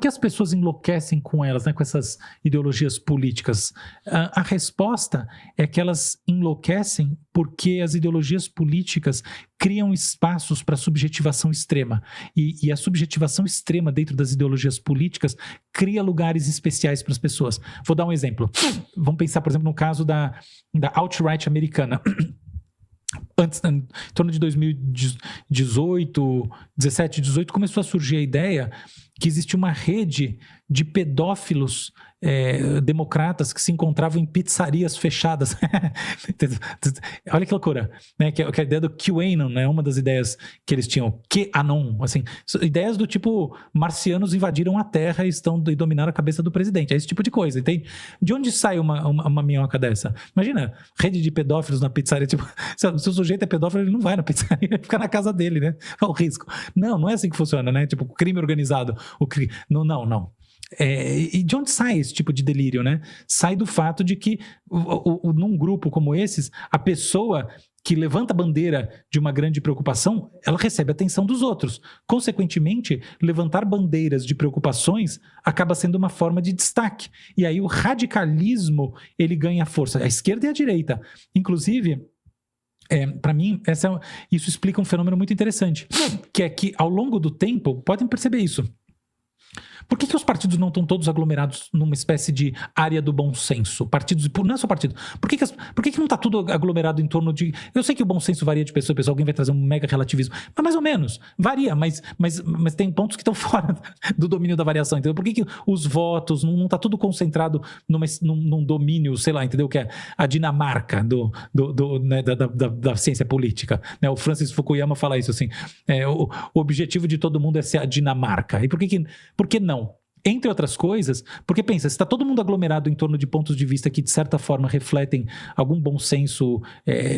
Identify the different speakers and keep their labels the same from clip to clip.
Speaker 1: que as pessoas enlouquecem com elas, né, com essas ideologias políticas? A resposta é que elas enlouquecem porque as ideologias políticas criam espaços para subjetivação extrema. E a subjetivação extrema dentro das ideologias políticas cria lugares especiais para as pessoas. Vou dar um exemplo. Vamos pensar, por exemplo, no caso da alt-right americana. Antes, em torno de 2018, 17, 18, começou a surgir a ideia que existia uma rede de pedófilos democratas que se encontravam em pizzarias fechadas. Olha que loucura, né? Que a ideia do QAnon, né? Uma das ideias que eles tinham, QAnon, assim, ideias do tipo, marcianos invadiram a Terra e dominaram a cabeça do presidente, é esse tipo de coisa, entende? De onde sai uma minhoca dessa? Imagina, rede de pedófilos na pizzaria, tipo, se o sujeito é pedófilo, ele não vai na pizzaria, ele fica na casa dele, né? Olha o risco. Não é assim que funciona, né? Tipo, crime organizado, não. E de onde sai esse tipo de delírio, né? Sai do fato de que num grupo como esses, a pessoa que levanta a bandeira de uma grande preocupação, ela recebe a atenção dos outros. Consequentemente, levantar bandeiras de preocupações acaba sendo uma forma de destaque. E aí o radicalismo, ele ganha força. A esquerda e a direita. Inclusive, para mim, isso explica um fenômeno muito interessante, que é que ao longo do tempo, podem perceber isso, por que os partidos não estão todos aglomerados numa espécie de área do bom senso? Partidos, não é só partido. Por que não está tudo aglomerado em torno de... Eu sei que o bom senso varia de pessoa a pessoa, alguém vai trazer um mega relativismo, mas mais ou menos, varia, mas tem pontos que estão fora do domínio da variação, entendeu? Por que os votos, não está tudo concentrado num domínio, sei lá, entendeu? Que é a Dinamarca né, da ciência política, né? O Francis Fukuyama fala isso, assim, o objetivo de todo mundo é ser a Dinamarca. E por que não? Entre outras coisas, porque pensa, se está todo mundo aglomerado em torno de pontos de vista que de certa forma refletem algum bom senso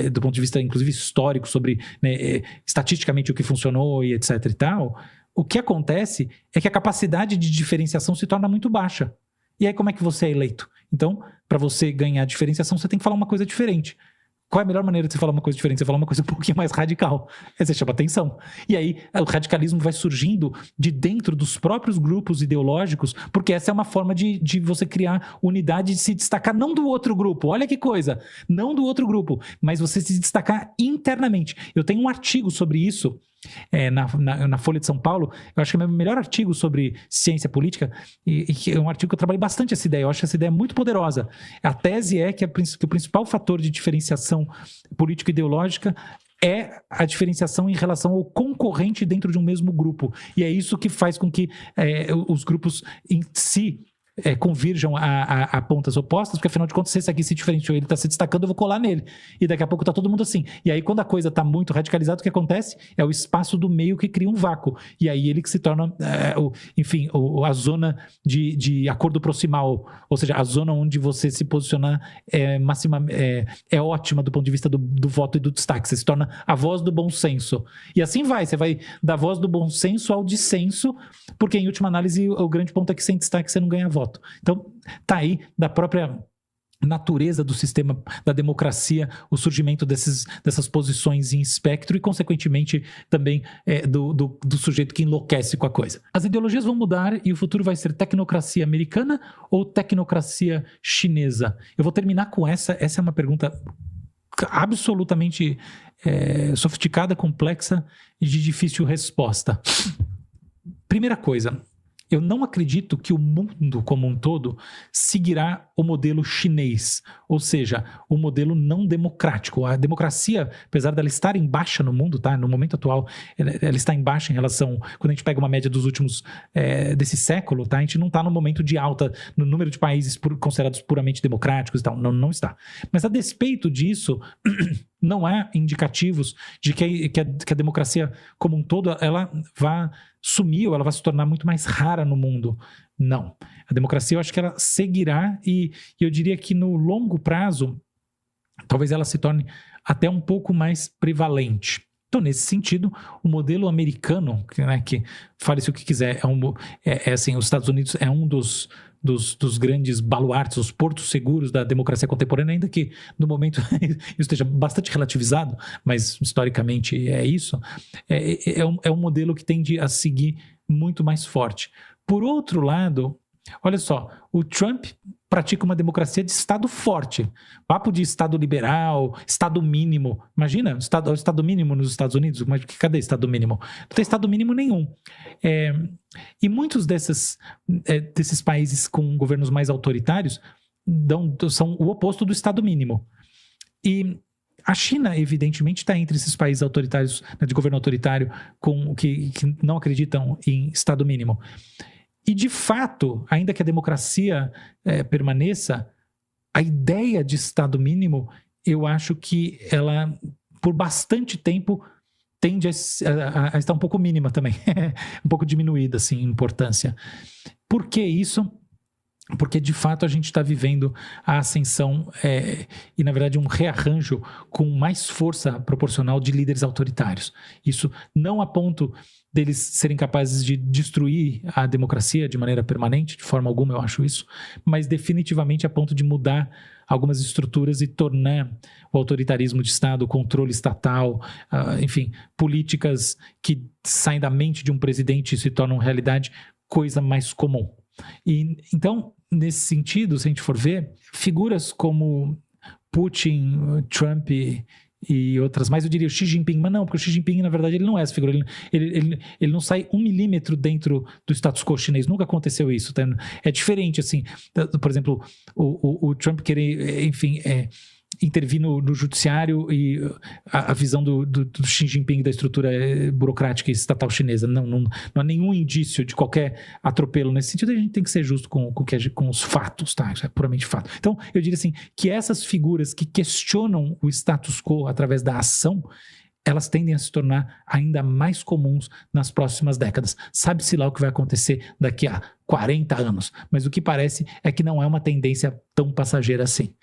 Speaker 1: do ponto de vista inclusive histórico sobre, né, estatisticamente o que funcionou e etc e tal, o que acontece é que a capacidade de diferenciação se torna muito baixa. E aí como é que você é eleito? Então, para você ganhar diferenciação, você tem que falar uma coisa diferente. Qual é a melhor maneira de você falar uma coisa diferente? Você falar uma coisa um pouquinho mais radical. Aí você chama atenção. E aí o radicalismo vai surgindo de dentro dos próprios grupos ideológicos, porque essa é uma forma de você criar unidade, de se destacar não do outro grupo. Olha que coisa! Não do outro grupo, mas você se destacar internamente. Eu tenho um artigo sobre isso na Folha de São Paulo. Eu acho que é o meu melhor artigo sobre ciência política, e é um artigo que eu trabalhei bastante essa ideia. Eu acho essa ideia muito poderosa. A tese é que o principal fator de diferenciação político-ideológica é a diferenciação em relação ao concorrente dentro de um mesmo grupo. E é isso que faz com que os grupos em si convirjam a pontas opostas, porque afinal de contas, se esse aqui se diferenciou, ele está se destacando, eu vou colar nele. E daqui a pouco está todo mundo assim. E aí, quando a coisa está muito radicalizada, o que acontece? É o espaço do meio que cria um vácuo. E aí ele que se torna, a zona de acordo proximal, ou seja, a zona onde você se posicionar é ótima do ponto de vista do voto e do destaque. Você se torna a voz do bom senso. E assim você vai da voz do bom senso ao dissenso, porque em última análise o grande ponto é que sem destaque você não ganha voto. Então, tá aí da própria natureza do sistema da democracia, o surgimento dessas posições em espectro e, consequentemente, também do sujeito que enlouquece com a coisa. As ideologias vão mudar e o futuro vai ser tecnocracia americana ou tecnocracia chinesa? Eu vou terminar com essa é uma pergunta absolutamente sofisticada, complexa e de difícil resposta. Primeira coisa, eu não acredito que o mundo como um todo seguirá o modelo chinês, ou seja, o modelo não democrático. A democracia, apesar dela estar em baixa no mundo, tá? No momento atual, ela está em baixa em relação... Quando a gente pega uma média dos últimos... desse século, tá? A gente não está no momento de alta no número de países considerados puramente democráticos e tal. Não está. Mas a despeito disso... não há indicativos de que a democracia como um todo ela vai sumir ou ela vai se tornar muito mais rara no mundo. Não. A democracia eu acho que ela seguirá e eu diria que no longo prazo talvez ela se torne até um pouco mais prevalente. Então, nesse sentido, o modelo americano, que fale-se o que quiser, assim, os Estados Unidos é um dos grandes baluartes, os portos seguros da democracia contemporânea, ainda que no momento isso esteja bastante relativizado, mas historicamente é isso, é um modelo que tende a seguir muito mais forte. Por outro lado, olha só, o Trump pratica uma democracia de Estado forte. Papo de Estado liberal, Estado mínimo. Imagina, o Estado mínimo nos Estados Unidos, mas cadê Estado mínimo? Não tem Estado mínimo nenhum. E muitos desses países com governos mais autoritários são o oposto do Estado mínimo. E a China, evidentemente, está entre esses países autoritários, né, de governo autoritário, que não acreditam em Estado mínimo. E, de fato, ainda que a democracia permaneça, a ideia de Estado mínimo, eu acho que ela, por bastante tempo, tende a estar um pouco mínima também, um pouco diminuída, assim, em importância. Por que isso? Porque, de fato, a gente está vivendo a ascensão e, na verdade, um rearranjo com mais força proporcional de líderes autoritários. Isso não a ponto deles serem capazes de destruir a democracia de maneira permanente, de forma alguma eu acho isso, mas definitivamente a ponto de mudar algumas estruturas e tornar o autoritarismo de Estado, o controle estatal, enfim, políticas que saem da mente de um presidente e se tornam realidade, coisa mais comum. E, então, nesse sentido, se a gente for ver, figuras como Putin, Trump e outras mais, eu diria o Xi Jinping, mas não, porque o Xi Jinping, na verdade, ele não é essa figura, ele não sai 1 milímetro dentro do status quo chinês, nunca aconteceu isso, tá? É diferente, assim, por exemplo, o Trump querer, enfim, intervir no judiciário e a visão do Xi Jinping da estrutura burocrática e estatal chinesa. Não há nenhum indício de qualquer atropelo nesse sentido. A gente tem que ser justo com os fatos, tá? Isso é puramente fato. Então, eu diria assim, que essas figuras que questionam o status quo através da ação, elas tendem a se tornar ainda mais comuns nas próximas décadas. Sabe-se lá o que vai acontecer daqui a 40 anos, mas o que parece é que não é uma tendência tão passageira assim.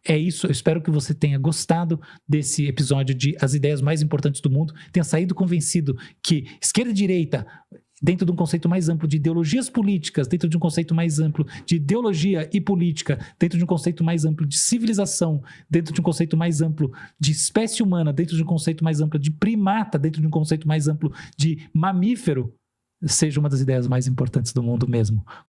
Speaker 1: É isso, eu espero que você tenha gostado desse episódio de As Ideias Mais Importantes do Mundo, tenha saído convencido que esquerda e direita, dentro de um conceito mais amplo de ideologias políticas, dentro de um conceito mais amplo de ideologia e política, dentro de um conceito mais amplo de civilização, dentro de um conceito mais amplo de espécie humana, dentro de um conceito mais amplo de primata, dentro de um conceito mais amplo de mamífero, seja uma das ideias mais importantes do mundo mesmo.